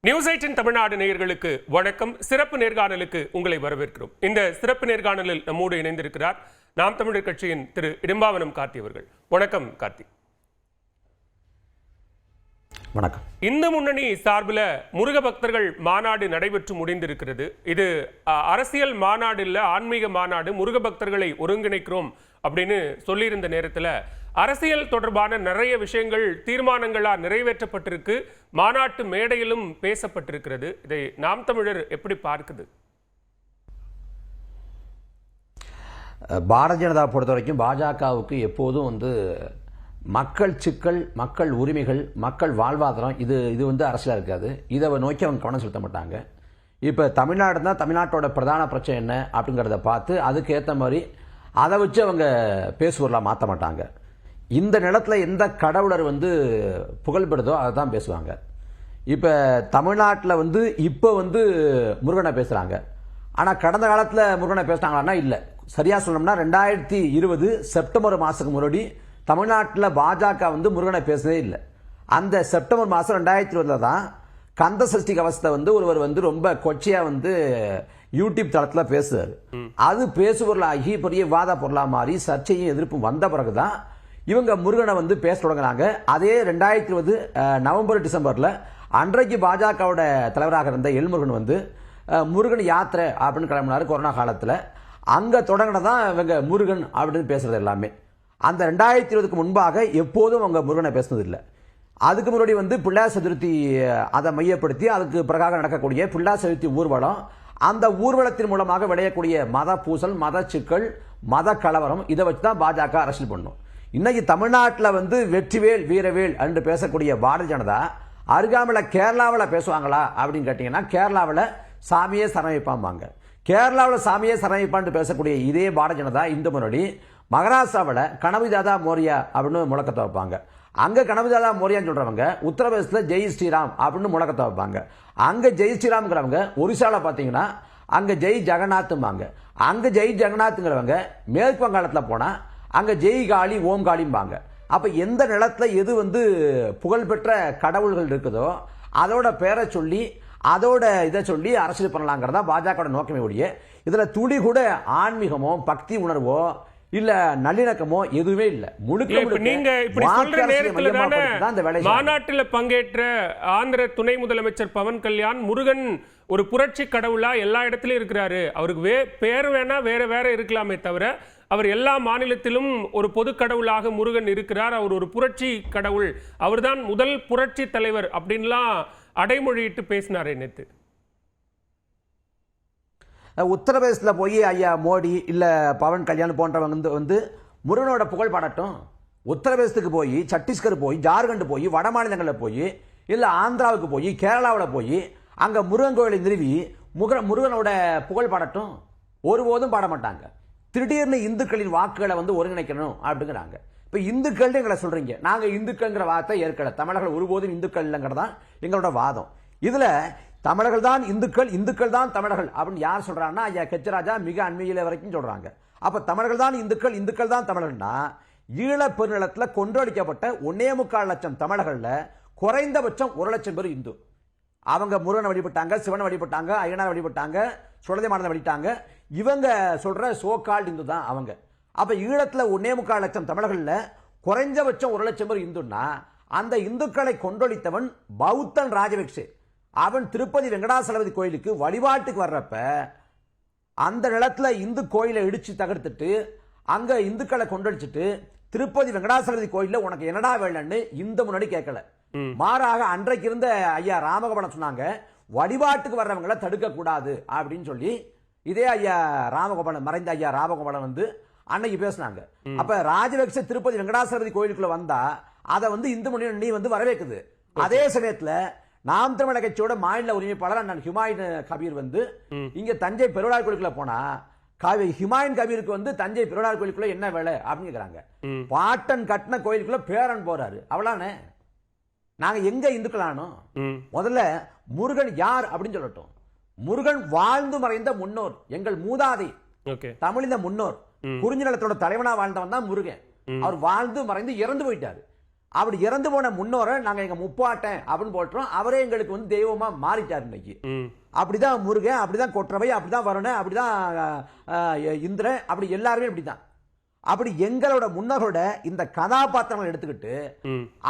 News 18 Tamil Nadu நேயர்களுக்கு வணக்கம். சிறப்பு நேர்காணலுக்கு உங்களை வரவேற்கிறோம். இந்த சிறப்பு நேர்காணலில் நம்மோடு இணைந்திருக்கிறார் நாம் தமிழர் கட்சியின் திரு இடும்பாவனம் கார்த்தி அவர்கள். வணக்கம் கார்த்தி. வணக்கம். இந்து முன்னணி சார்பில் முருக பக்தர்கள் மாநாடு நடைபெற்று முடிந்திருக்கிறது. இது அரசியல் மாநாடு இல்ல, ஆன்மீக மாநாடு. முருக பக்தர்களை ஒருங்கிணைக்கிறோம் அப்படின்னு சொல்லியிருந்த நேரத்தில் அரசியல் தொடர்பான நிறைய விஷயங்கள் தீர்மானங்களா நிறைவேற்றப்பட்டிருக்கு, மாநாட்டு மேடையிலும் பேசப்பட்டிருக்கிறது. இதை நாம் தமிழர் எப்படி பார்க்குது? பாரதிய ஜனதா பொறுத்த வரைக்கும் பாஜகவுக்கு எப்போதும் மக்கள் சிக்கல், மக்கள் உரிமைகள், மக்கள் வாழ்வாதாரம் இது அரசியலாக இருக்காது. இதை நோக்கி அவங்க கவனம் செலுத்த மாட்டாங்க. இப்போ தமிழ்நாடு தான், தமிழ்நாட்டோட பிரதான பிரச்சனை என்ன அப்படிங்கிறத பார்த்து அதுக்கேற்ற மாதிரி அதை வச்சு அவங்க பேசுவொருளாக மாற்ற மாட்டாங்க. இந்த நிலத்தில் எந்த கடவுளர் புகழ்பெறுதோ அதை தான் பேசுவாங்க. இப்போ தமிழ்நாட்டில் இப்போ முருகனை பேசுகிறாங்க. ஆனால் கடந்த காலத்தில் முருகனை பேசுனாங்களான்னா இல்லை. சரியாக சொல்லணும்னா 2020 செப்டம்பர் மாதத்துக்கு முன்னாடி தமிழ்நாட்டில் பாஜக முருகனை பேசுனதே இல்லை. அந்த செப்டம்பர் மாதம் 2020 தான் கந்த சஷ்டி கவசத்தை ஒருவர் ரொம்ப கொச்சையாக யூடியூப் தளத்தில் பேசுறாரு. அது பேசுபொருளாகி பெரிய விவாத பொருளாக மாறி சர்ச்சையும் எதிர்ப்பும் வந்த பிறகுதான் இவங்க முருகனை பேச தொடங்கினாங்க. அதே 2020 நவம்பர் டிசம்பரில் அன்றைக்கு பாஜகவோட தலைவராக இருந்த எல்முருகன் முருகன் யாத்திரை அப்படின்னு கிளம்பினாரு கொரோனா காலத்தில். அங்கே தொடங்கினதான் இவங்க முருகன் அப்படின்னு பேசுறது எல்லாமே. அந்த 2020க்கு முன்பாக எப்போதும் அவங்க முருகனை பேசுனதில்லை. அதுக்கு முன்னாடி பிள்ளையார் சதுர்த்தி அதை மையப்படுத்தி அதுக்கு பிறகாக நடக்கக்கூடிய பிள்ளையார் சதுர்த்தி ஊர்வலம், அந்த ஊர்வலத்தின் மூலமாக விளையக்கூடிய மத பூசல், மத சிக்கல், மத கலவரம், இதை வச்சு தான் பாஜக அரசியல் பண்ணும். இன்னைக்கு தமிழ்நாட்டில் வெற்றிவேல் வீரவேல் என்று பேசக்கூடிய பாரதிய ஜனதா அருகாமையில் கேரளாவில் பேசுவாங்களா அப்படின்னு கேட்டீங்கன்னா கேரளாவில் சாமியே சரணமைப்பாங்க. கேரளாவில் சாமியே சரணமைப்பான்னு பேசக்கூடிய இதே பாரதிய ஜனதா இந்து முன்னாடி மகாராஷ்டிராவில் கனவிதாதா மோரியா அப்படின்னு முழக்கத்தை வைப்பாங்க. அங்கே கனவிதாதா மோரியான்னு சொல்றவங்க உத்தரப்பிரதேசத்தில் ஜெய் ஸ்ரீராம் அப்படின்னு முழக்கத்தை வைப்பாங்க. அங்கே ஜெய் ஸ்ரீராம்ங்கிறவங்க ஒரிசாவில் பார்த்தீங்கன்னா அங்கே ஜெய் ஜெகநாத்தும்பாங்க. அங்கே ஜெய் ஜெகநாத்துங்கிறவங்க மேற்கு வங்காளத்தில் போனால் அங்கே ஜெய் காளி ஓம் காளிம்பாங்க. அப்போ எந்த நிலத்தில் எது புகழ்பெற்ற கடவுள்கள் இருக்குதோ அதோட பேரை சொல்லி அதோட இதை சொல்லி அரசியல் பண்ணலாங்கிறதா பாஜக நோக்கமே ஒழிய இதில் துளி கூட ஆன்மீகமோ பக்தி உணர்வோ இல்ல நல்லிணக்கமோ எதுவுமே இல்ல. நீங்க இப்படி சொல்ற நேரத்துல மாநாட்டில் பங்கேற்ற ஆந்திர துணை முதலமைச்சர் பவன் கல்யாண் முருகன் ஒரு புரட்சி கடவுளா எல்லா இடத்திலும் இருக்கிறாரு, அவருக்கு பேர் வேணா வேற வேற இருக்கலாமே தவிர அவர் எல்லா மாநிலத்திலும் ஒரு பொது கடவுளாக முருகன் இருக்கிறார், அவர் ஒரு புரட்சி கடவுள், அவர்தான் முதல் புரட்சி தலைவர் அப்படின்லாம் அடைமொழியிட்டு பேசினார். நேத்து உத்தரப்பிரதேசத்தில் போய் ஐயா மோடி இல்ல பவன் கல்யாண் போன்றவங்க முருகனோட புகழ் பாடட்டும். உத்தரப்பிரதேசத்துக்கு போய், சத்தீஸ்கர் போய், ஜார்க்கண்ட் போய், வட மாநிலங்களில் போய், இல்ல ஆந்திராவுக்கு போய், கேரளாவில் போய் அங்க முருகன் கோயிலை நிறுவி முருகனோட புகழ் பாடட்டும். ஒருபோதும் பாட மாட்டாங்க. திடீர்னு இந்துக்களின் வாக்குகளை ஒருங்கிணைக்கணும் அப்படிங்கிறாங்க. இப்ப இந்துக்கள் எங்களை சொல்றீங்க, நாங்க இந்துக்கள்ங்கிற வார்த்தை ஏற்கல. தமிழர்கள் ஒருபோதும் இந்துக்கள் இல்லைங்கிறதான் எங்களோட வாதம். இதுல தமிழர்கள் தான் இந்துக்கள், இந்துக்கள் தான் தமிழர்கள் அப்படின்னு யார் சொல்றாங்கன்னா ஐயா கெச்சராஜா மிக அண்மையில வரைக்கும் சொல்றாங்க. அப்ப தமிழர்கள் தான் இந்துக்கள், இந்துக்கள் தான் தமிழர்கள்னா ஈழ பெருநிலத்தில் கொன்றொழிக்கப்பட்ட 1.25 லட்சம் தமிழர்கள்ல குறைந்தபட்சம் 1 லட்சம் பேர் இந்து. அவங்க முருகனை வழிபட்டாங்க, சிவனை வழிபட்டாங்க, ஐயனார் வழிபட்டாங்க, சுடலைமானதை வழிபட்டாங்க. இவங்க சொல்ற சோகால்டு இந்து தான் அவங்க. அப்ப ஈழத்துல 1.25 லட்சம் தமிழர்கள்ல குறைஞ்சபட்சம் 1 லட்சம் பேர் இந்துன்னா அந்த இந்துக்களை கொன்றொழித்தவன் பௌத்தன் ராஜபக்சே. அவன் திருப்பதி வெங்கடாசலபதி கோயிலுக்கு வழிபாட்டுக்கு வர்றப்ப அந்த நிலத்துல இந்து கோயிலை இடிச்சு தகர்த்துட்டு அங்க இந்துக்களை கொண்டடிச்சிட்டு திருப்பதி வெங்கடாசலபதி கோயில உனக்கு என்னடா வேலைன்னு இந்த முன்னாடி கேட்கல. மாறாக அன்றைக்கு இருந்த ஐயா ராமகோபாலன் சொன்னாங்க வழிபாட்டுக்கு வர்றவங்களை தடுக்க கூடாது அப்படின்னு சொல்லி. இதே ஐயா ராமகோபாலன், மறைந்த ஐயா ராமகோபாலன் அன்னைக்கு பேசினாங்க. அப்ப ராஜபக்ச திருப்பதி வெங்கடாசலபதி கோயிலுக்குள்ள வந்தா அதை இந்து முன்னணி நீ வரவேற்குது. அதே சமயத்துல நாம் தமிழக கட்சியோட மாநில உரிமைப்பாளர் அண்ணன் ஹுமாயூன் கபீர் இங்க தஞ்சை பெருவிழா கோயிலுக்குள்ள போனா ஹுமாயூன் கபீருக்கு தஞ்சை பெருவிழா கோயிலுக்குள்ள என்ன வேலை அப்படின்னு கேக்குறாங்க. பாட்டன் கட்டின கோயிலுக்குள்ள பேரன் போறாரு, அவளானே நாங்க எங்க இந்துக்களானோம்? முதல்ல முருகன் யார் அப்படின்னு சொல்லட்டும். முருகன் வாழ்ந்து மறைந்த முன்னோர், எங்கள் மூதாதை தமிழின முன்னோர், குறிஞ்சி நிலத்தோட தலைவனா வாழ்ந்தவன் தான் முருகன். அவர் வாழ்ந்து மறைந்து இறந்து போயிட்டாரு. அப்படி இறந்து போன முன்னோரை நாங்க எங்க முப்பாட்டன் அப்படின்னு போட்டுறோம். அவரே எங்களுக்கு வந்து தெய்வமா மாறிட்டார் இன்னைக்கு. அப்படிதான் முருகன், அப்படிதான் கொற்றவை, அப்படிதான் வருணன், அப்படிதான் இந்திரன், அப்படி எல்லாருமே அப்படிதான். அப்படி எங்களோட முன்னோரோட இந்த கதாபாத்திரங்களை எடுத்துக்கிட்டு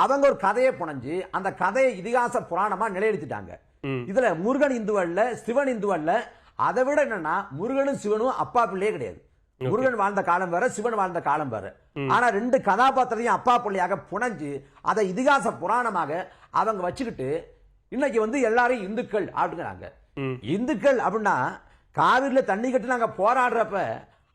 அவங்க ஒரு கதையை புனைஞ்சு அந்த கதையை இதிகாச புராணமா நிலையெடுத்துட்டாங்க. இதுல முருகன் இந்து அல்ல, சிவன் இந்து அல்ல. அதை விட என்னன்னா முருகனும் சிவனும் அப்பா பிள்ளையே கிடையாது. முருகன் வாழ்ந்த காலம் வேற, சிவன் வாழ்ந்த காலம் வேற. ஆனா ரெண்டு கதாபாத்திரையும் அப்பா பிள்ளையாக புனைஞ்சு அதை இதிகாச புராணமாக அவங்க வச்சுக்கிட்டு இன்னைக்கு வந்து எல்லாரும் இந்துக்கள் அப்படிங்கிறாங்க. இந்துக்கள் அப்படின்னா காவிரியில தண்ணி கட்டி நாங்க போராடுறப்ப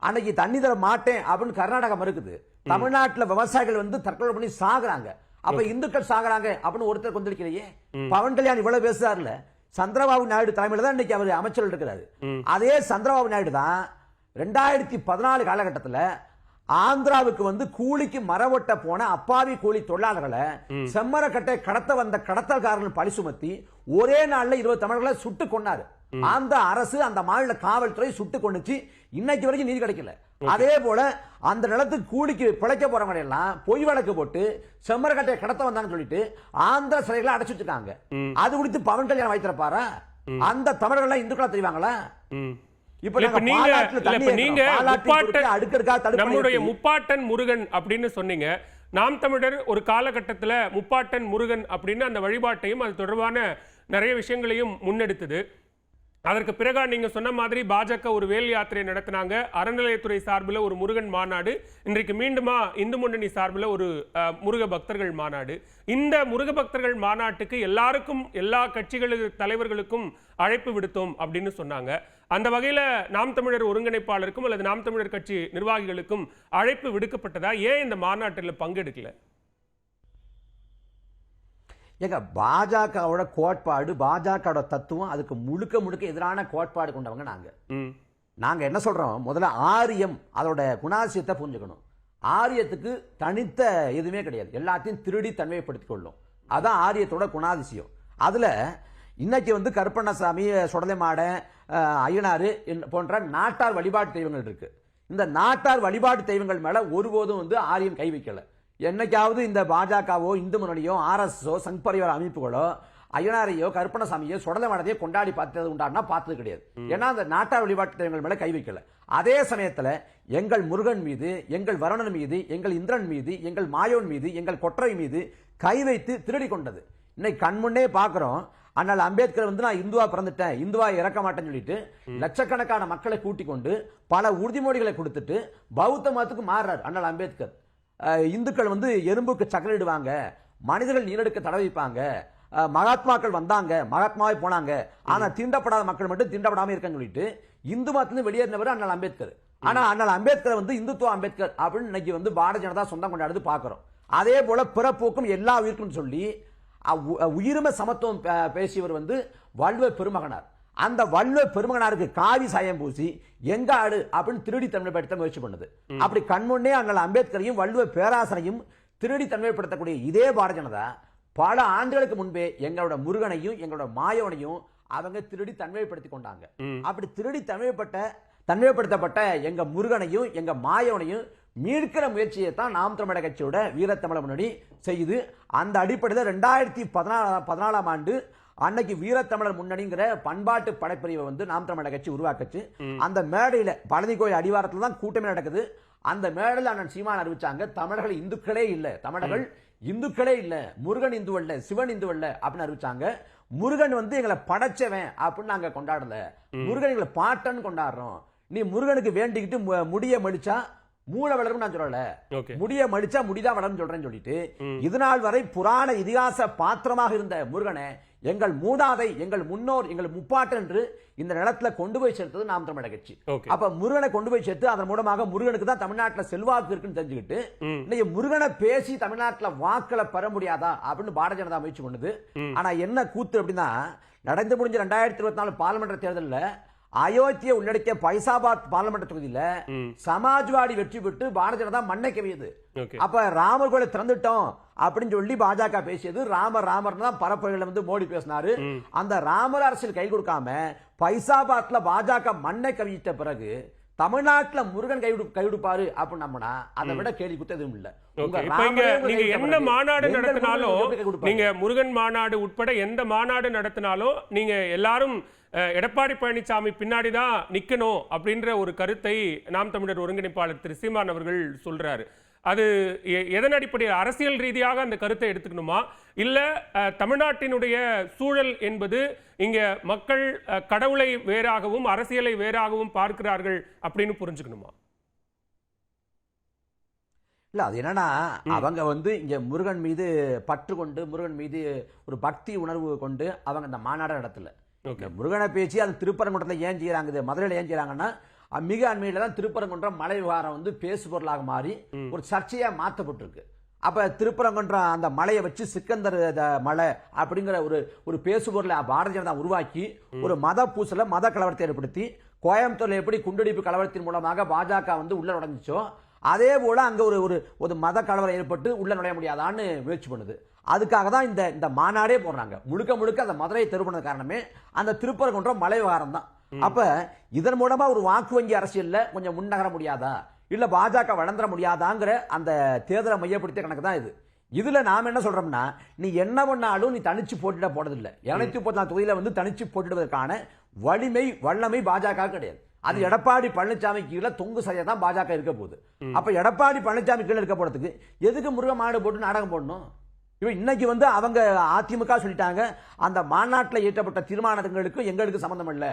அன்னைக்கு தண்ணி தர மாட்டேன் அப்படின்னு கர்நாடகா மறுக்குது. தமிழ்நாட்டுல விவசாயிகள் வந்து தற்கொலை பண்ணி சாகுறாங்க. அப்ப இந்துக்கள் சாகுறாங்க அப்படின்னு ஒருத்தர் கொண்டிருக்கலையே. பவன் கல்யாண் இவ்வளவு பேசுறாருல, சந்திரபாபு நாயுடு தலைமையில தான் இன்னைக்கு அவர் அமைச்சர் இருக்கிறாரு. அதே சந்திரபாபு நாயுடு தான் 2014 காலகட்டத்தில் ஆந்திராவுக்கு வந்து கூலிக்கு மரவொட்ட போன அப்பாவி கூலி தொழிலாளர்களை செம்மரக்கட்டை கடத்த வந்த கடத்தல்காரர்கள் பழி சுமத்தி ஒரே நாள்ல 20 தமிழர்களை சுட்டு கொண்டாரு. அந்த அரசு, அந்த மாநில காவல்துறை சுட்டு கொண்டுச்சு. இன்னைக்கு வரைக்கும் நீதி கிடைக்கல. அதே போல அந்த நிலத்துக்கு கூலிக்கு பிழைக்க போறவங்க எல்லாம் பொய் வழக்கு போட்டு செம்மரக்கட்டை கடத்த வந்தாங்கன்னு சொல்லிட்டு ஆந்திர சிறைகளை அடைச்சு வச்சிருக்காங்க. அது குறித்து பவன் கல்யாணம் வைத்திருப்பாரா? அந்த தமிழர்கள் இந்துக்களா தெரிவாங்களா? நம்முடைய முப்பாட்டன் முருகன் அப்படின்னு சொன்னீங்க. நாம் தமிழர் ஒரு காலகட்டத்தில் முப்பாட்டன் முருகன் அப்படின்னு அந்த வழிபாட்டையும் அது தொடர்பான நிறைய விஷயங்களையும் முன்னெடுத்தது. அதற்கு பிறகு நீங்க சொன்ன மாதிரி பாஜக ஒரு வேல் யாத்திரை நடத்தினாங்க. அறநிலையத்துறை சார்பில் ஒரு முருகன் மாநாடு, இன்றைக்கு மீண்டுமா இந்து முன்னணி சார்பில் ஒரு முருக பக்தர்கள் மாநாடு. இந்த முருக பக்தர்கள் மாநாட்டுக்கு எல்லாருக்கும், எல்லா கட்சிகளுக்கு தலைவர்களுக்கும் அழைப்பு விடுத்தோம் அப்படின்னு சொன்னாங்க. அந்த வகையில நாம் தமிழர் ஒருங்கிணைப்பாளருக்கும் அல்லது நாம் தமிழர் கட்சி நிர்வாகிகளுக்கும் அழைப்பு விடுக்கப்பட்டதா? ஏன் இந்த மாநாட்டில் பங்கெடுக்கல? எங்க பாஜகவோட கோட்பாடு, பாஜகவோட தத்துவம் அதுக்கு முழுக்க முழுக்க எதிரான கோட்பாடு கொண்டவங்க நாங்க என்ன சொல்றோம், முதல்ல ஆரியம் அதோட குணாதிசயத்தை புரிஞ்சுக்கணும். ஆரியத்துக்கு தனித்த எதுவுமே கிடையாது, எல்லாத்தையும் திருடி தன்மைப்படுத்திக் கொள்ளும். அதான் ஆரியத்தோட குணாதிசயம். அதுல இன்னைக்கு வந்து கருப்பண்ணசாமி, சுடலைமாடன், ஐயனாறு போன்ற நாட்டார் வழிபாட்டு தெய்வங்கள் இருக்கு. இந்த நாட்டார் வழிபாட்டு தெய்வங்கள் மேல ஒருபோதும் வந்து ஆரியம் கை வைக்கல. என்னைக்காவது இந்த பாஜகவோ, இந்து முன்னணியோ, ஆர்எஸ்ஓ, சங் பரிவார அமைப்புகளோ ஐயனாரையோ கருப்பண்ணசாமியோ சுடலைமாடத்தையோ கொண்டாடி பார்த்தது உண்டானா பார்த்தது கிடையாது. ஏன்னா அந்த நாட்டார் வழிபாட்டு தெய்வங்கள் மேல கை வைக்கல. அதே சமயத்துல எங்கள் முருகன் மீது, எங்கள் வருணன் மீது, எங்கள் இந்திரன் மீது, எங்கள் மாயோன் மீது, எங்கள் கொற்றை மீது கை வைத்து திருடி கொண்டது இன்னைக்கு கண்முன்னே பாக்குறோம். ஆனால் அம்பேத்கர் வந்து நான் இந்துவா பிறந்துட்டேன், இந்துவா இறக்க மாட்டேன்னு சொல்லிட்டு லட்சக்கணக்கான மக்களை கூட்டிக் கொண்டு பல உறுதிமொழிகளை கொடுத்துட்டு பௌத்த மதத்துக்கு மாறுறாரு அண்ணல் அம்பேத்கர். இந்துக்கள் வந்து எறும்புக்கு சக்கரையிடுவாங்க, மனிதர்கள் நீரெடுக்க தடவிப்பாங்க, மகாத்மாக்கள் வந்தாங்க, மகாத்மாவை போனாங்க, ஆனா தீண்டப்படாத மக்கள் மட்டும் தீண்டப்படாம இருக்கன்னு சொல்லிட்டு இந்து மதத்திலிருந்து வெளியேறினவர் அண்ணல் அம்பேத்கர். ஆனா அண்ணல் அம்பேத்கர் வந்து இந்துத்துவ அம்பேத்கர் அப்படின்னு இன்னைக்கு வந்து பாரதிய ஜனதா சொந்தம் கொண்டாடுது பாக்குறோம். அதே போல பிறப்போக்கும் எல்லா உயிருக்கும் சொல்லி உயிர்மை சமத்துவம் பேசியவர் வந்து வள்ளுவ பெருமகனார். அந்த வள்ளுவ பெருமகனாருக்கு காவி சாயம் பூசி எங்க ஆடு அப்படின்னு திருடி தன்மைப்படுத்த முயற்சி பண்ணது. அப்படி கண்முன்னே அண்ணல் அம்பேத்கரையும் வள்ளுவ பேராசனையும் திருடி தன்மைப்படுத்தக்கூடிய இதே பாரதிய ஜனதா பல ஆண்டுகளுக்கு முன்பே எங்களோட முருகனையும் எங்களோட மாயோனையும் அவங்க திருடி தன்மைப்படுத்தி கொண்டாங்க. அப்படி திருடி தன்மைப்படுத்தப்பட்ட எங்க முருகனையும் எங்க மாயோனையும் மீட்கிற முயற்சியை தான் நாம் தமிழர் கட்சியோட வீரத்தமிழ முன்னணி செய்து, அந்த அடிப்படையில் 2014 ஆண்டு அன்னைக்கு வீரத்தமிழர் முன்னணிங்கிற பண்பாட்டு படைப்பிரிவை வந்து நாம் தமிழர் கட்சி உருவாக்குச்சு. அந்த மேடையில பழனி கோயில் அடிவாரத்தில் தான் கூட்டமே நடக்குது. அந்த மேடையில் அண்ணன் சீமான் அறிவிச்சாங்க, தமிழர்கள் இந்துக்களே இல்ல, தமிழர்கள் இந்துக்களே இல்ல, முருகன் இந்து அல்ல, சிவன் இந்து அல்ல அப்படின்னு அறிவிச்சாங்க. முருகன் வந்து எங்களை படைச்சவன் அப்படின்னு நாங்க கொண்டாடல, முருகன் எங்களை பாட்டன் கொண்டாடுறோம். நீ முருகனுக்கு வேண்டிக்கிட்டு முடிய மடிச்சா மூளை வளரும் நான் சொல்லல, முடிய மடிச்சா முடிதான் வளரும் சொல்றேன்னு சொல்லிட்டு இதுநாள் வரை புராண இதிகாச பாத்திரமாக இருந்த முருகனை எங்கள் மூதாதை, எங்கள் முன்னோர், எங்கள் முப்பாட்டன் என்று இந்த நிலத்துல கொண்டு போய் சேர்த்தது நாம் தமிழர் கட்சி. அப்ப முருகனை கொண்டு போய் சேர்த்து அதன் மூலமாக முருகனுக்கு தான் தமிழ்நாட்டில் செல்வாக்கு இருக்குன்னு தெரிஞ்சுக்கிட்டு இன்னைக்கு முருகனை பேசி தமிழ்நாட்டில் வாக்களை பெற முடியாதா அப்படின்னு பாரதிய ஜனதா முயற்சி பண்ணுது. ஆனா என்ன கூத்து அப்படின்னா, நடந்து முடிஞ்ச 2024 பார்லிமெண்ட் தேர்தலில் அயோத்தியை உள்ளடக்கிய பைசாபாத் பார்லிமெண்ட் தொகுதியில் சமாஜ்வாடி வெற்றி பெற்று பாரதிய ஜனதா மண்ணை கவியது. அப்ப ராமர் கோயிலை திறந்துட்டோம் அப்படின்னு சொல்லி பாஜக பேசியது. ராமர் தான் பரப்புரையில வந்து மோடி பேசினாரு. அந்த ராமர் அரசியல் கை கொடுக்காம பைசாபாத்ல பாஜக மண்ணை கவியிட்ட பிறகு தமிழ்நாட்டுல முருகன் கைவிடுப்பாரு அப்படின்னு நம்பினா அதை விட கேள்வி குத்த எதுவும் இல்ல. நீங்க என்ன மாநாடு நடத்தினாலும், நீங்க முருகன் மாநாடு உட்பட எந்த மாநாடு நடத்தினாலும் நீங்க எல்லாரும் எடப்பாடி பழனிசாமி பின்னாடிதான் நிக்கணும் அப்படின்ற ஒரு கருத்தை நாம் தமிழர் ஒருங்கிணைப்பாளர் திரு சீமான் அவர்கள் சொல்றாரு. அது எதன் அடிப்படையில், அரசியல் ரீதியாக அந்த கருத்தை எடுத்துக்கணுமா, இல்ல தமிழ்நாட்டினுடைய சூழல் என்பது இங்க மக்கள் கடவுளை வேறாகவும் அரசியலை வேறாகவும் பார்க்கிறார்கள் அப்படின்னு புரிஞ்சுக்கணுமா? இல்ல அது என்னன்னா, அவங்க இங்க முருகன் மீது பற்று கொண்டு, முருகன் மீது ஒரு பக்தி உணர்வு கொண்டு அவங்க இந்த மாநாடு நடத்தல. முருகனை பேச்சு அது திருப்பரங்குன்றத்தில் ஏன் செய்யறாங்க, மதுரையில் ஏன் செய்யறாங்கன்னா, மிக அண்மையில தான் திருப்பரங்குன்றம் மலை விவகாரம் பேசு பொருளாக மாறி ஒரு சர்ச்சையா மாற்றப்பட்டிருக்கு. அப்ப திருப்பரங்குன்றம் அந்த மலையை வச்சு சிக்கந்தர் மலை அப்படிங்கிற ஒரு பேசு பொருளை பாரதிய ஜனதா உருவாக்கி ஒரு மத பூசல, மத கலவரத்தை ஏற்படுத்தி, கோயம்புத்தூர்ல எப்படி குண்டுவெடிப்பு கலவரத்தின் மூலமாக பாஜக உள்ள நுழைஞ்சோ அதே போல அங்க ஒரு மத கலவரம் ஏற்பட்டு உள்ள நுழைய முடியாதான்னு முயற்சி பண்ணுது. அதுக்காக தான் இந்த மாநாடே போடுறாங்க. முழுக்க முழுக்க அந்த மதுரையை தெருப்பது காரணமே அந்த திருப்பரங்குன்றம் மலை விவகாரம் தான். அப்ப இதன் மூலமா ஒரு வாக்கு வங்கி அரசியல்ல கொஞ்சம் முன்னகர முடியாதா, இல்ல பாஜக வளர்ந்துட முடியாதாங்கிற அந்த தேர்தலை மையப்படுத்திய கணக்கு தான் இது. இதுல நாம என்ன சொல்றோம்னா, நீ என்ன பண்ணாலும் நீ தனிச்சு போட்டிட போறதில்லை. 234 தொகுதியில தனிச்சு போட்டிடுவதற்கான வல்லமை பாஜக கிடையாது. அது எடப்பாடி பழனிசாமி கீழே தொங்கு சரியா தான் பாஜக இருக்க போகுது. அப்ப எடப்பாடி பழனிசாமி கீழே இருக்க போறதுக்கு எதுக்கு முருகன் மாநாடு போட்டு நாடகம் போடணும்? இன்னைக்கு அவங்க அதிமுக சொல்லிட்டாங்க, அந்த மாநாட்டில் இயற்றப்பட்ட தீர்மானங்களுக்கு எங்களுக்கு சம்பந்தம் இல்ல,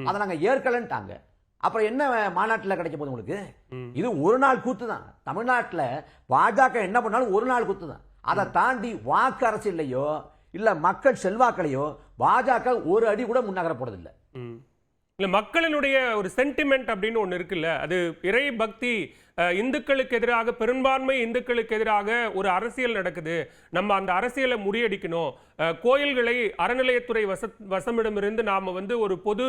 அதை நாங்க ஏற்கலன்ட்டாங்க. அப்புறம் என்ன மாநாட்டில் கிடைக்க போகுது உங்களுக்கு? இது ஒரு நாள் கூத்து தான். தமிழ்நாட்டில் பாஜக என்ன பண்ணாலும் ஒரு நாள் கூத்து தான். அதை தாண்டி வாக்கு அரசியலையோ இல்ல மக்கள் செல்வாக்களையோ பாஜக ஒரு அடி கூட முன்னகர போறதில்லை. இல்ல, மக்களினுடைய ஒரு சென்டிமெண்ட் அப்படின்னு ஒண்ணு இருக்குல்ல, அது இறை பக்தி, இந்துக்களுக்கு எதிராக, பெரும்பான்மை இந்துக்களுக்கு எதிராக ஒரு அரசியல் நடக்குது, நம்ம அந்த அரசியலை முறியடிக்கணும், கோயில்களை அறநிலையத்துறை வசமிடமிருந்து நாம ஒரு பொது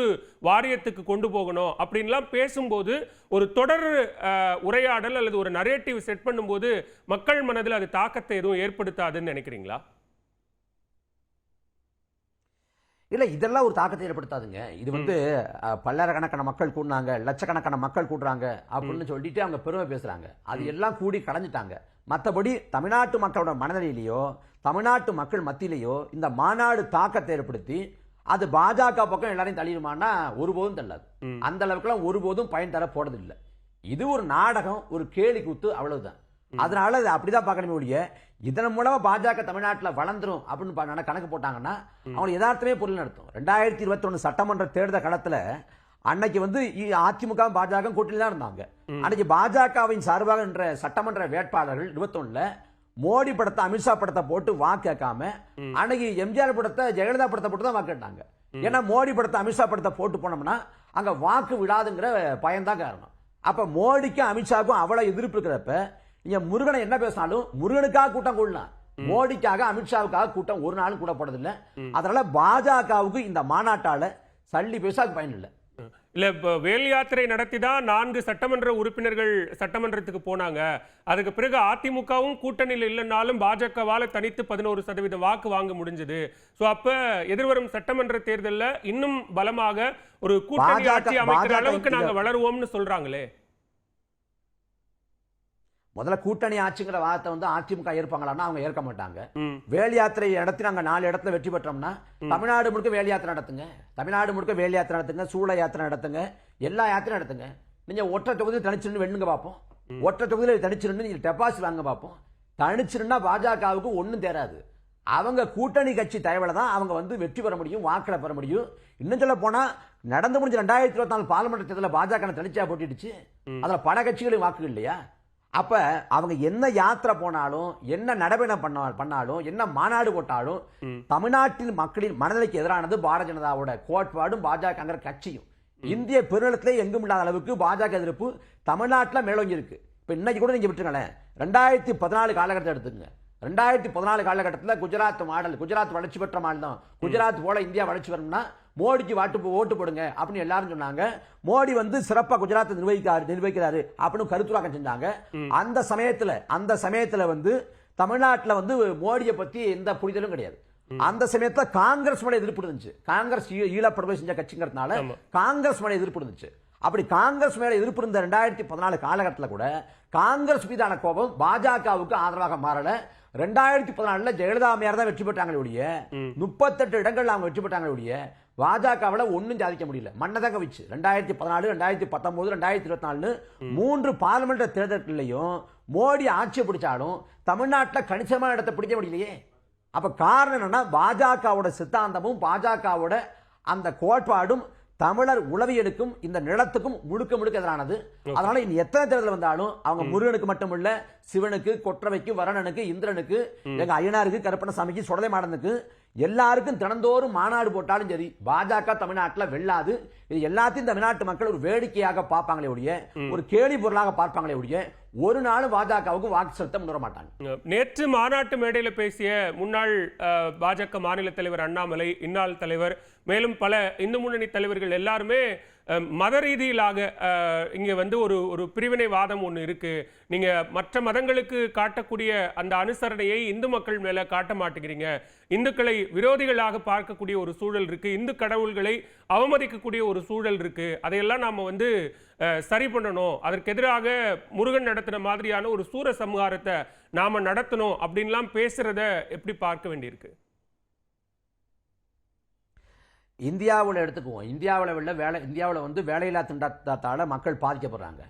வாரியத்துக்கு கொண்டு போகணும் அப்படின்லாம் பேசும்போது ஒரு தொடர் உரையாடல் அல்லது ஒரு நரேட்டிவ் செட் பண்ணும்போது மக்கள் மனதில் அது தாக்கத்தை எதுவும் ஏற்படுத்தாதுன்னு நினைக்கிறீங்களா? இல்ல, இதெல்லாம் ஒரு தாக்கத்தை ஏற்படுத்தாதுங்க. இது பல்லாயிரக்கணக்கான மக்கள் கூடுனாங்க, லட்சக்கணக்கான மக்கள் கூடுறாங்க அப்படின்னு சொல்லிட்டு அவங்க பெருமை பேசுறாங்க. அது எல்லாம் கூடி கடைஞ்சிட்டாங்க. மற்றபடி தமிழ்நாட்டு மக்களோட மனநிலையிலேயோ தமிழ்நாட்டு மக்கள் மத்தியிலேயோ இந்த மாநாடு தாக்கத்தை ஏற்படுத்தி அது பாஜக பக்கம் எல்லாரையும் தள்ளிடுமான்னா ஒருபோதும் தள்ளாது. அந்த அளவுக்குலாம் ஒருபோதும் பயன் தர போறது இல்லை. இது ஒரு நாடகம், ஒரு கேலி கூத்து, அவ்வளவுதான். அதனால அது அப்படிதான் பார்க்கணுமே ஒழிய இதன் மூலமா பாஜக தமிழ்நாட்டில் வளர்ந்துரும் அப்படின்னு கணக்கு போட்டாங்கன்னா அவங்க யதார்த்தமே பொருள் நடத்தும். 2021 சட்டமன்ற தேர்தல் களத்துல அன்னைக்கு அதிமுக பாஜக கூட்டணி தான் இருந்தாங்க. அன்னைக்கு பாஜகவின் சார்பாக என்ற சட்டமன்ற வேட்பாளர்கள் 21ல மோடி படத்தை, அமித்ஷா படத்தை போட்டு வாக்கு கேட்காம அன்னைக்கு எம்ஜிஆர் படத்தை, ஜெயலலிதா படத்தை போட்டு தான் வாக்கு கேட்டாங்க. ஏன்னா மோடி படத்தை, அமித்ஷா படத்தை போட்டு போனோம்னா அங்க வாக்கு விடாதுங்கிற பயன்தான் காரணம். அப்ப மோடிக்கும் அமித்ஷாவுக்கும் அவ்வளவு எதிர்ப்பு இருக்கிறப்ப நீங்க முருகனை என்ன பேசினாலும் முருகனுக்காக கூட்டம் கூடலாம், மோடிக்காக அமித்ஷாவுக்காக கூட்டம் ஒரு நாளும் கூட போடுறதில்லை. அதனால பாஜகவுக்கு இந்த மாநாட்டால சல்லி பேச பயன் இல்லை. இல்ல, வேல் யாத்திரை நடத்தி தான் 4 சட்டமன்ற உறுப்பினர்கள் சட்டமன்றத்துக்கு போனாங்க. அதுக்கு பிறகு அதிமுகவும் கூட்டணியில் இல்லைன்னாலும் பாஜகவால தனித்து 11% வாக்கு வாங்க முடிஞ்சது. சோ அப்ப எதிர்வரும் சட்டமன்ற தேர்தலில் இன்னும் பலமாக ஒரு கூட்டணி ஆட்சி அமைக்கிற அளவுக்கு நாங்க வளருவோம்னு சொல்றாங்களே. முதல்ல கூட்டணி ஆட்சிங்கிற வார்த்தை அதிமுக ஏற்பாங்களான்னா அவங்க ஏற்க மாட்டாங்க. வேல் யாத்திரை நடத்தி நாங்க 4 இடத்துல வெற்றி பெற்றோம்னா தமிழ்நாடு முழுக்க வேல் யாத்திரை நடத்துங்க, தமிழ்நாடு முழுக்க வேல் யாத்திரை நடத்துங்க, சூளை யாத்திரை நடத்துங்க, எல்லா யாத்திரை நடத்துங்க. நீங்க ஒற்றை தொகுதியில் தனிச்சிருந்து வெண்ணுங்க பார்ப்போம். ஒற்றை தொகுதியில் தனிச்சிருந்து நீங்க டெபாசிட் வாங்க பார்ப்போம். தனிச்சிருந்தா பாஜகவுக்கு ஒன்றும் தேராது. அவங்க கூட்டணி கட்சி தயவுல தான் அவங்க வெற்றி பெற முடியும், வாக்களை பெற முடியும். இன்னும் சொல்ல போனா நடந்து முடிஞ்ச 2024 பார்லிமெண்ட் தேர்தலில் பாஜக தனிச்சா போட்டிடுச்சு. அதுல பல கட்சிகளும் வாக்கு இல்லையா? அப்ப அவங்க என்ன யாத்திரை போனாலும், என்ன நடைபயணம் பண்ணாலும், என்ன மாநாடு போட்டாலும் தமிழ்நாட்டின் மக்களின் மனநிலைக்கு எதிரானது பாரதிய ஜனதாவோட கோட்பாடும் பாஜக கட்சியும். இந்திய பெருநிலத்திலே எங்கும் இல்லாத அளவுக்கு பாஜக எதிர்ப்பு தமிழ்நாட்டில் மேலோங்கி இருக்கு. இப்ப இன்னைக்கு கூட நீங்க விட்டுருங்களேன், 2014 காலகட்டத்தை எடுத்துங்க. 2014 காலகட்டத்தில் குஜராத் வளர்ச்சி பெற்ற மாநிலம், குஜராத் போல இந்தியா வளர்ச்சி வரணும்னா மோடிக்கு ஓட்டு போடுங்க அப்படின்னு எல்லாரும் சொன்னாங்க. மோடி சிறப்பா குஜராத்தை நிர்வகிக்கிறாரு அப்படின்னு கருத்துராக்கம் செஞ்சாங்க. அந்த சமயத்துல தமிழ்நாட்டில் மோடியை பத்தி எந்த புரிதலும் கிடையாது. அந்த சமயத்துல காங்கிரஸ் மேல எதிர்ப்பு இருந்துச்சு. காங்கிரஸ் ஈழப்படுகொலை செஞ்ச கட்சிங்கிறதுனால காங்கிரஸ் மேல எதிர்ப்பு இருந்துச்சு. அப்படி காங்கிரஸ் மேல எதிர்ப்பு இருந்த 2014 காலகட்டத்தில் கூட காங்கிரஸ் மீதான கோபம் பாஜகவுக்கு ஆதரவாக மாறல. 2014 ஜெயலலிதா அம்மையார் தான் வெற்றி பெற்றாங்களே ஒழிய 38 இடங்கள் அவங்க வெற்றி பெற்றாங்களே ஒழிய பாஜகவில் ஒன்னும் சாதிக்க முடியல. மன்னதங்க வச்சு 2014, 2019, 2024 3 பார்லிமெண்ட் தேர்தல்களையும் மோடி ஆட்சி பிடிச்சாலும் தமிழ்நாட்டில் கணிசமான இடத்தை பிடிக்க முடியலையே. அப்ப காரணம் என்னன்னா பாஜகவோட சித்தாந்தமும் பாஜகவோட அந்த கோட்பாடும் தமிழர் உளவியலுக்கும் இந்த நிலத்துக்கும் முழுக்க எதிரானது. அதனால இனி எத்தனை தேர்தல் வந்தாலும் அவங்க முருகனுக்கு மட்டுமல்ல, சிவனுக்கு, கொற்றவைக்கு, வரணனுக்கு, இந்திரனுக்கு, எங்க ஐயனாருக்கு, கருப்பணசாமிக்கு, சுடலை மாடனுக்கு எல்லாருக்கும் தினந்தோறும் மாநாடு போட்டாலும் சரி பாஜக தமிழ்நாட்டில் வெல்லாது. இது எல்லாத்தையும் தமிழ்நாட்டு மக்கள் ஒரு வேடிக்கையாக பார்ப்பாங்களே ஒழிய, ஒரு கேலி பொருளாக பார்ப்பாங்களே ஒழிய ஒரு நாள் பாஜகவுக்கு வாக்கு செலுத்த முன்வர மாட்டாங்க. நேற்று மாநாட்டு மேடையில் பேசிய முன்னாள் பாஜக மாநில தலைவர் அண்ணாமலை, இந்நாள் தலைவர், மேலும் பல இந்து முன்னணி தலைவர்கள் எல்லாருமே மத ரீதியிலாக இங்க வந்து ஒரு பிரிவினைவாதம் ஒன்று இருக்கு. நீங்க மற்ற மதங்களுக்கு காட்டக்கூடிய அந்த அனுசரணையை இந்து மக்கள் மேல காட்ட மாட்டேங்கிறீங்க, இந்துக்களை விரோதிகளாக பார்க்கக்கூடிய ஒரு சூழல் இருக்கு, இந்து கடவுள்களை அவமதிக்கக்கூடிய ஒரு சூழல் இருக்கு, அதையெல்லாம் நாம வந்து சரி பண்ணணும், அதற்கு எதிராக முருகன் நடத்தின மாதிரியான ஒரு சூர சம்ஹாரத்தை நாம நடத்தணும் அப்படின்லாம் பேசுறத எப்படி பார்க்க வேண்டியிருக்கு? இந்தியாவில் எடுத்துக்குவோம். இந்தியாவில் வந்து வேலையில்லா திண்டாட்டத்தால் மக்கள் பாதிக்கப்படுறாங்க.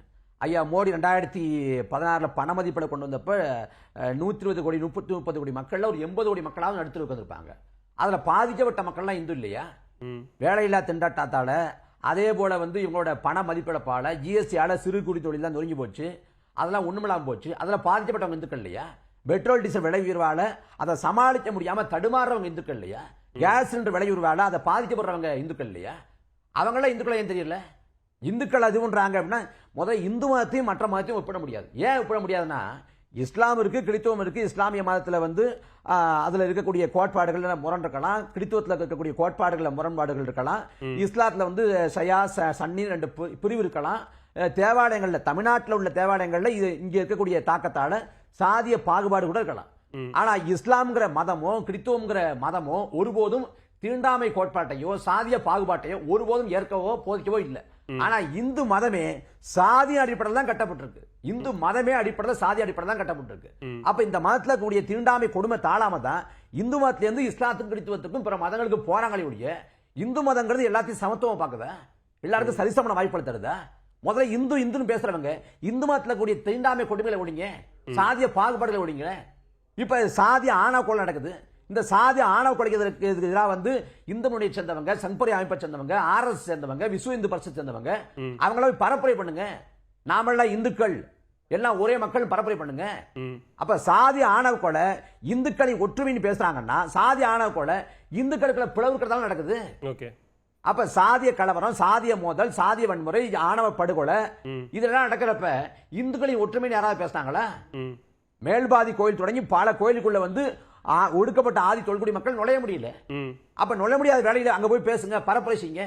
ஐயா மோடி 2016 பண மதிப்பீடு கொண்டு வந்தப்ப 120 கோடி 130 கோடி மக்கள்ல ஒரு 80 கோடி மக்களாவது நடுத்தர உட்கார்ந்திருப்பாங்க. அதுல பாதிக்கப்பட்ட மக்கள்லாம் இந்து இல்லையா? வேலையில்லா திண்டாட்டத்தால, அதே போல வந்து இவங்களோட பண மதிப்பிழப்பால, ஜிஎஸ்டியால சிறு குடி தொழில் தான் நொறுங்கி போச்சு, அதெல்லாம் ஒண்ணுமில்லாம போச்சு. அதுல பாதிக்கப்பட்டவங்க இந்துக்கள் இல்லையா? பெட்ரோல் டீசல் விலை உயர்வால அதை சமாளிக்க முடியாம தடுமாறுறவங்க இந்துக்கள் இல்லையா? கேஸ் சிலிண்டர் விலை உயர்வால அதை பாதிக்கப்படுறவங்க இந்துக்கள் இல்லையா? அவங்களாம் இந்துக்களை ஏன் தெரியல? இந்துக்கள் அதுன்றாங்க அப்படின்னா முதல்ல இந்து மதத்தையும் மற்ற மதத்தையும் ஒப்பிட முடியாது. ஏன் ஒப்பிட முடியாதுன்னா, இஸ்லாம் இருக்கு, கிறித்துவம் இருக்கு. இஸ்லாமிய மதத்தில் வந்து அதுல இருக்கக்கூடிய கோட்பாடுகள் முரண் இருக்கலாம், கிறித்துவத்தில் இருக்கக்கூடிய கோட்பாடுகள் முரண்பாடுகள் இருக்கலாம், இஸ்லாத்துல வந்து ஷயா சன்னி 2 பிரிவு இருக்கலாம். தேவாலயங்கள்ல, தமிழ்நாட்டில் உள்ள தேவாலயங்கள்ல இது இங்க இருக்கக்கூடிய தாக்கத்தால சாதிய பாகுபாடு கூட இருக்கலாம். ஆனா இஸ்லாம்ங்கிற மதமோ கிறித்துவங்கிற மதமோ ஒருபோதும் தீண்டாமை கோட்பாட்டையோ சாதிய பாகுபாட்டையோ ஒருபோதும் ஏற்கவோ போதிக்கவோ இல்லை. ஆனா இந்து மதமே சாதி அடிப்படையில் தான் கட்டப்பட்டிருக்கு. இந்து மதமே அடிப்படையில் சாதி அடிப்படையில் தான் கட்டப்பட்டிருக்கு. அப்ப இந்த மதத்துல கூடிய தீண்டாமை கொடுமை தாழாம தான் இந்து மதத்துல இருந்து இஸ்லாத்துக்கும் கிறித்துவத்துக்கும் பிற மதங்களுக்கு போறாங்களே ஒழிய, இந்து மதங்கிறது எல்லாத்தையும் சமத்துவம் பார்க்குதா? எல்லாருக்கும் சரிசமன வாய்ப்பு தருதா? முதல்ல இந்துன்னு பேசுறவங்க இந்து மதத்துல கூடிய தீண்டாமை கொடுமைகளை ஒழிங்க, சாதிய பாகுபாடுகளை ஒழிங்க. இப்ப சாதிய ஆணவ கொலை நடக்குது. இந்த சாதி ஆணவ கொலைக்கு எதிராக வந்து இந்து முன்னணியை சேர்ந்தவங்க, சங்பரி அமைப்பை சேர்ந்தவங்க, RS சேர்ந்தவங்க, விஸ்வ இந்து பரிஷத் சேர்ந்தவங்க அவங்கள பரப்புரை பண்ணுங்க. நாமெல்லாம் இந்துக்கள் எல்லாம் ஒரே மக்கள் பரப்புரை பண்ணுங்க. அப்ப சாதி ஆணவ கொலை இந்துக்களை ஒற்றுமைன்னு பேசுறாங்கன்னா, சாதி ஆணவ கொலை இந்துக்களுக்குள்ள பிளவுக்கிறதால நடக்குது. அப்ப சாதிய கலவரம், சாதிய மோதல், சாதிய வன்முறை, ஆணவ படுகொலை இதெல்லாம் நடக்கிறப்ப இந்துக்களின் ஒற்றுமைன்னு யாராவது பேசினாங்களா? மேல்பாதி கோயில் தொடங்கி பல கோயிலுக்குள்ள வந்து ஒடுக்கப்பட்ட ஆதி தொல்குடி மக்கள் நுழைய முடியல. அப்ப நுழைய முடியாத வேலையில அங்க போய் பேசுங்க, பரப்புரை செய்யுங்க.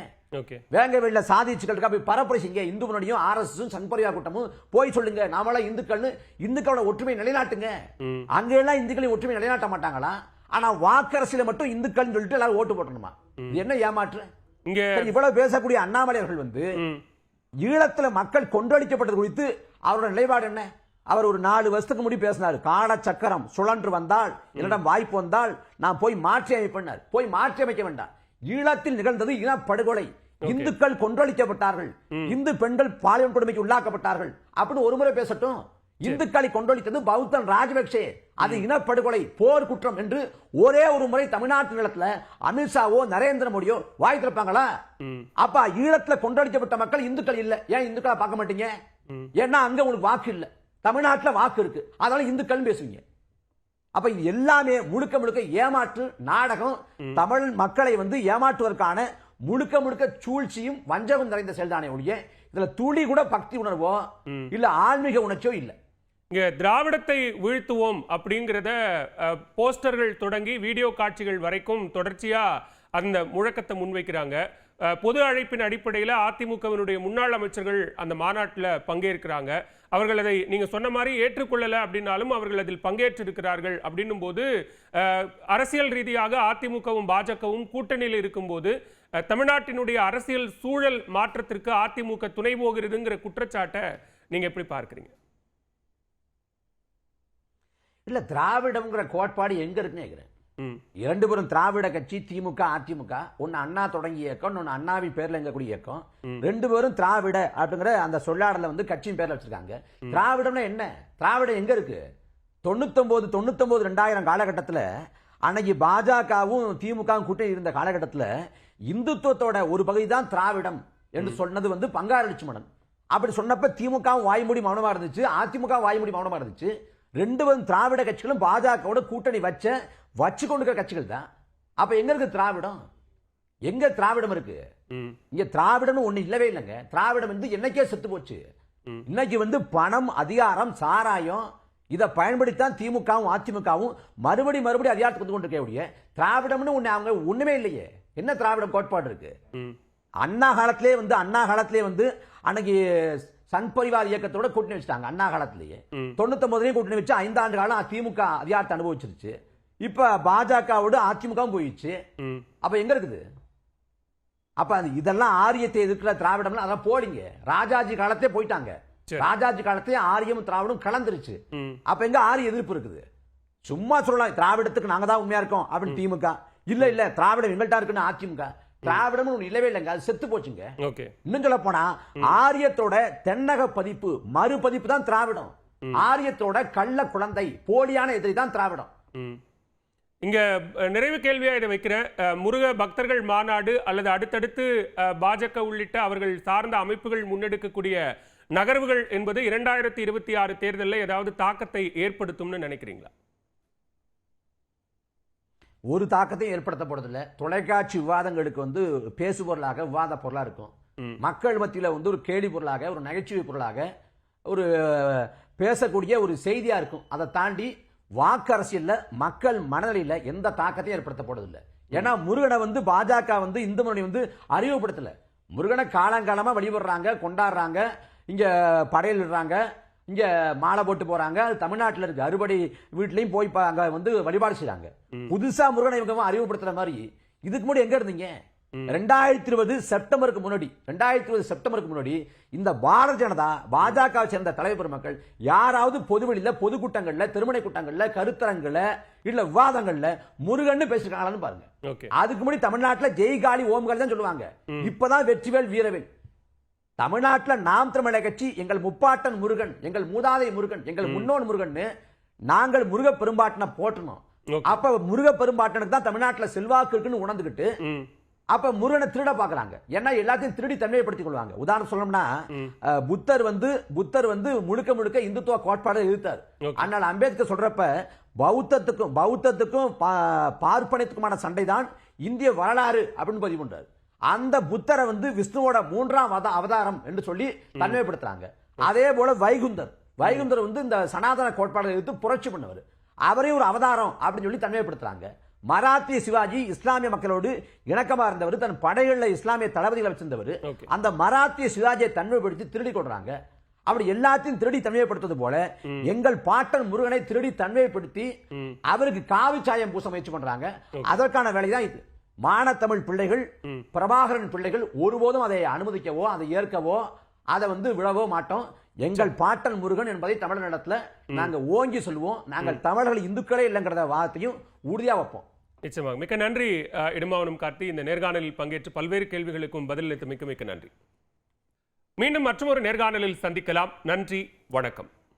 வேங்க வெளியில சாதி சிக்கலுக்கு போய் பரப்புரை செய்யுங்க. இந்து முன்னணியும் RS சங்பரியா கூட்டமும் போய் சொல்லுங்க, நாமெல்லாம் இந்துக்கள்னு இந்துக்களோட ஒற்றுமை நிலைநாட்டுங்க. அங்க எல்லாம் இந்துக்களின் ஒற்றுமை நிலைநாட்ட மாட்டாங்களா? ஆனா வாக்கரசில மட்டும் இந்துக்கள் சொல்லிட்டு எல்லாரும் ஓட்டு போட்டணுமா? இது என்ன ஏமாற்று? இவ்வளவு பேசக்கூடிய அண்ணாமலை அவர்கள் வந்து ஈழத்துல மக்கள் கொன்றளிக்கப்பட்டது குறித்து அவரோட நிலைப்பாடு என்ன? அவர் ஒரு 4 வருஷத்துக்கு முன்னாடி பேசினார். கால சக்கரம் சுழன்று வந்தால், என்னிடம் வாய்ப்பு வந்தால் நான் போய் மாற்றி அமைப்பேன். போய் மாற்றி அமைக்க வேண்டாம். ஈழத்தில் நிகழ்ந்தது இனப்படுகொலை, இந்துக்கள் கொன்றளிக்கப்பட்டார்கள், இந்து பெண்கள் பாலியல் கொடுமைக்கு உள்ளாக்கப்பட்டார்கள் அப்படின்னு ஒருமுறை பேசட்டும். இந்துக்களை கொன்றளித்தது பௌத்தன் ராஜபக்சே, அது இனப்படுகொலை, போர் குற்றம் என்று ஒரே ஒரு முறை தமிழ்நாட்டு நிலத்துல அமித்ஷாவோ நரேந்திர மோடியோ வாய் திறப்பாங்களா? அப்ப ஈழத்துல கொன்றளிக்கப்பட்ட மக்கள் இந்துக்கள் இல்ல. ஏன் இந்துக்களை பார்க்க மாட்டீங்க? ஏன்னா அங்க உங்களுக்கு வாக்கு இல்ல, தமிழ்நாட்டில் வாக்கு இருக்கு, அதனால இந்துக்கள் பேசுவீங்க. அப்ப இது எல்லாமே முழுக்க ஏமாற்று நாடகம். தமிழ் மக்களை வந்து ஏமாற்றுவதற்கான முழுக்க சூழ்ச்சியும் வஞ்சகம் நிறைந்த செயல்தானே ஒழிய இதுல துளி கூட பக்தி உணர்வோ இல்ல ஆன்மீக உணர்ச்சியோ இல்ல. இங்க திராவிடத்தை வீழ்த்துவோம் அப்படிங்கிறத போஸ்டர்கள் தொடங்கி வீடியோ காட்சிகள் வரைக்கும் தொடர்ச்சியா அந்த முழக்கத்தை முன்வைக்கிறாங்க. பொது அழைப்பின் அடிப்படையில் அதிமுகவினுடைய முன்னாள் அமைச்சர்கள் அந்த மாநாட்டில் பங்கேற்கிறாங்க. அவர்கள் அதை நீங்க சொன்ன மாதிரி ஏற்றுக்கொள்ளல அப்படின்னாலும் அவர்கள் அதில் பங்கேற்றிருக்கிறார்கள். அப்படின்னும் போது அரசியல் ரீதியாக அதிமுகவும் பாஜகவும் கூட்டணியில் இருக்கும்போது தமிழ்நாட்டினுடைய அரசியல் சூழல் மாற்றத்திற்கு அதிமுக துணை போகிறதுங்கிற குற்றச்சாட்டை நீங்க எப்படி பார்க்கிறீங்க? இல்ல, திராவிடம்ங்கிற கோட்பாடு எங்க இருக்குன்னு கேக்குறேன். இரண்டு பேரும் திராவிட கட்சி, திமுக அதிமுக, ஒன்னு அண்ணா தொடங்கிய இயக்கம், ஒன்னு அண்ணாவின் பேர்ல இருக்கக்கூடிய இயக்கம். ரெண்டு பேரும் திராவிட அப்படிங்கிற அந்த சொல்லாடல வந்து கட்சியின் பேர்ல வச்சிருக்காங்க. திராவிடம்னா என்ன? திராவிடம் எங்க இருக்கு? 99 2000 காலகட்டத்தில் அன்னைக்கு பாஜகவும் திமுகவும் கூட்டணி இருந்த காலகட்டத்தில் இந்துத்துவத்தோட ஒரு பகுதி தான் திராவிடம் என்று சொன்னது வந்து பங்காரு லட்சுமணன். அப்படி சொன்னப்ப திமுகவும் வாய்மூடி மௌனமா இருந்துச்சு, அதிமுக வாய்மூடி மௌனமா இருந்துச்சு. ரெண்டு பேரும் திராவிட கட்சிகளும் பாஜகவோட கூட்டணி வச்சு கொண்டிருக்கிற கட்சிகள் தான். அப்ப எங்க இருக்கு திராவிடம்? எங்க திராவிடம் இருக்கு? இங்க திராவிடம் ஒண்ணு இல்லவே இல்லைங்க. திராவிடம் வந்து என்னைக்கே செத்து போச்சு. இன்னைக்கு வந்து பணம், அதிகாரம், சாராயம் இதை பயன்படுத்தித்தான் திமுகவும் அதிமுகவும் மறுபடி அதிகாரத்துக்கு வந்து கொண்டிருக்க. திராவிடம்னு ஒண்ணு அவங்க ஒண்ணுமே இல்லையே. என்ன திராவிடம் கோட்பாடு இருக்கு? அண்ணா காலத்திலே வந்து அன்னைக்கு சங் பரிவார் இயக்கத்தோட கூட்டணி வச்சுட்டாங்க. அண்ணா காலத்திலேயே 99 கூட்டணி வச்சு 5 ஆண்டு காலம் திமுக அதிகாரத்தை அனுபவிச்சிருச்சு. இப்ப பாஜகவோட அதிமுகவும் போயிடுச்சு. அப்ப எங்க இருக்குது? அப்ப இதெல்லாம் ஆரியத்தை எதிர்க்கிற திராவிடம் அதெல்லாம் போலிங்க. ராஜாஜி காலத்தே போயிட்டாங்க. ராஜாஜி காலத்தே ஆரியம் திராவிடம் கலந்துருச்சு. அப்ப எங்க ஆரிய எதிர்ப்பு இருக்குது? சும்மா சொல்லலாம் திராவிடத்துக்கு நாங்க தான் உண்மையா இருக்கோம் அப்படின்னு திமுக. இல்ல திராவிடம் எங்கள்கிட்ட இருக்குன்னு அதிமுக. திராவிடம் ஒண்ணு இல்லவே இல்லைங்க, அது செத்து போச்சுங்க. இன்னும் சொல்ல போனா ஆரியத்தோட தென்னக பதிப்பு, மறுபதிப்பு தான் திராவிடம். ஆரியத்தோட கள்ள குழந்தை, போலியான எதிரி தான் திராவிடம். இங்க நிறைவு கேள்வியா இதை வைக்கிறேன். முருக பக்தர்கள் மாநாடு அல்லது அடுத்தடுத்து பாஜக உள்ளிட்ட அவர்கள் சார்ந்த அமைப்புகள் முன்னெடுக்கக்கூடிய நகர்வுகள் என்பது 2026 தேர்தலில் ஏதாவது தாக்கத்தை ஏற்படுத்தும்னு நினைக்கிறீங்களா? ஒரு தாக்கத்தையும் ஏற்படுத்தப்படுறதில்லை. தொலைக்காட்சி விவாதங்களுக்கு வந்து பேசு பொருளாக, விவாத பொருளாக இருக்கும். மக்கள் மத்தியில் வந்து ஒரு கேலி பொருளாக, ஒரு நகைச்சுவை பொருளாக, ஒரு பேசக்கூடிய ஒரு செய்தியா இருக்கும். அதை தாண்டி வாக்கு அரசியல்ல, மக்கள் மனநிலையில எந்த தாக்கத்தையும் ஏற்படுத்தப்படுறதில்லை. ஏன்னா முருகனை வந்து பாஜக வந்து இந்து முன்னணி வந்து அறிமுகப்படுத்தல. முருகனை காலங்காலமா வழிபடுறாங்க, கொண்டாடுறாங்க, இங்க படையிடுறாங்க, இங்க மாலை போட்டு போறாங்க. அது தமிழ்நாட்டில் இருக்கு. அறுபடை வீட்லயும் போய் அங்க வந்து வழிபாடு செய்றாங்க. புதுசா முருகனை இவங்க அறிமுகப்படுத்துற மாதிரி இதுக்கு முன்னாடி எங்க இருந்தீங்க? 2020 செப்டம்பருக்கு முன்னாடி இந்த பாரதிய ஜனதா பாஜக சேர்ந்த தலைவர் பெருமக்கள் யாராவது பொதுவெளியில, பொதுக்கூட்டங்கள்ல, திருமண கூட்டங்கள்ல, கருத்தரங்கள்ல இல்ல விவாதங்கள்ல முருகன் பேசிருக்காங்களான்னு பாருங்க. அதுக்கு முன்னாடி தமிழ்நாட்டில் ஜெய்காலி, ஓம்காலி தான் சொல்லுவாங்க. இப்பதான் வெற்றிவேல், வீரவேல். தமிழ்நாட்டில் நாம் தமிழக கட்சி எங்கள் முப்பாட்டன் முருகன், எங்கள் மூதாதை முருகன், எங்கள் முன்னோன் முருகன், நாங்கள் முருக பெரும்பாட்டனை போட்டணும். அப்ப முருக பெரும்பாட்டனுக்கு தான் தமிழ்நாட்டில் செல்வாக்கு இருக்குன்னு உணர்ந்துகிட்டு அப்ப முருகனை திருட பாக்குறாங்க. ஏன்னா எல்லாத்தையும் திருடி தன்மைப்படுத்திக் கொள்வாங்க. உதாரணம் சொல்லணும்னா புத்தர் வந்து முழுக்க இந்துத்துவ கோட்பாடு எதிர்த்தார். ஆனால் அம்பேத்கர் சொல்றப்ப பௌத்தத்துக்கும் பார்ப்பனத்துக்குமான சண்டை தான் இந்திய வரலாறு அப்படின்னு பதிவு பண்றாரு. அந்த புத்தரை வந்து விஷ்ணுவோட 3ஆம் அவதாரம் என்று சொல்லி தன்மைப்படுத்துறாங்க. அதே போல வைகுந்தர் வந்து இந்த சனாதன கோட்பாடு எதிர்த்து புரட்சி பண்ணவர். அவரையும் ஒரு அவதாரம் அப்படின்னு சொல்லி தன்மைப்படுத்துறாங்க. மராத்திய சிவாஜி இஸ்லாமிய மக்களோடு இணக்கமா இருந்தவர், தன் படைகளில் இஸ்லாமிய தளபதிகளை வச்சிருந்தவர். அந்த மராத்திய சிவாஜியை தன்மைப்படுத்தி திருடி கொள்றாங்க. அப்படி எல்லாத்தையும் திருடி தன்மைப்படுத்துவது போல எங்கள் பாட்டன் முருகனை திருடி தன்மைப்படுத்தி அவருக்கு காவி சாயம் பூச முயற்சி பண்றாங்க. அதற்கான வேலைதான் இது. மானத்தமிழ் பிள்ளைகள், பிரபாகரன் பிள்ளைகள் ஒருபோதும் அதை அனுமதிக்கவோ, அதை ஏற்கவோ, அதை வந்து விழவோ மாட்டோம். எங்கள் பாட்டன் முருகன் என்பதை தமிழனிடத்துல நாங்க ஓங்கி சொல்லுவோம். நாங்கள் தமிழர்கள் இந்துக்களே இல்லைங்கிறத வாதத்தையும் உறுதியா வைப்போம். நிச்சயமாக. மிக்க நன்றி இடுமாவனம் கார்த்தி. இந்த நேர்காணலில் பங்கேற்று பல்வேறு கேள்விகளுக்கும் பதிலளித்து மிக்க நன்றி. மீண்டும் மற்றொரு நேர்காணலில் சந்திக்கலாம். நன்றி, வணக்கம்.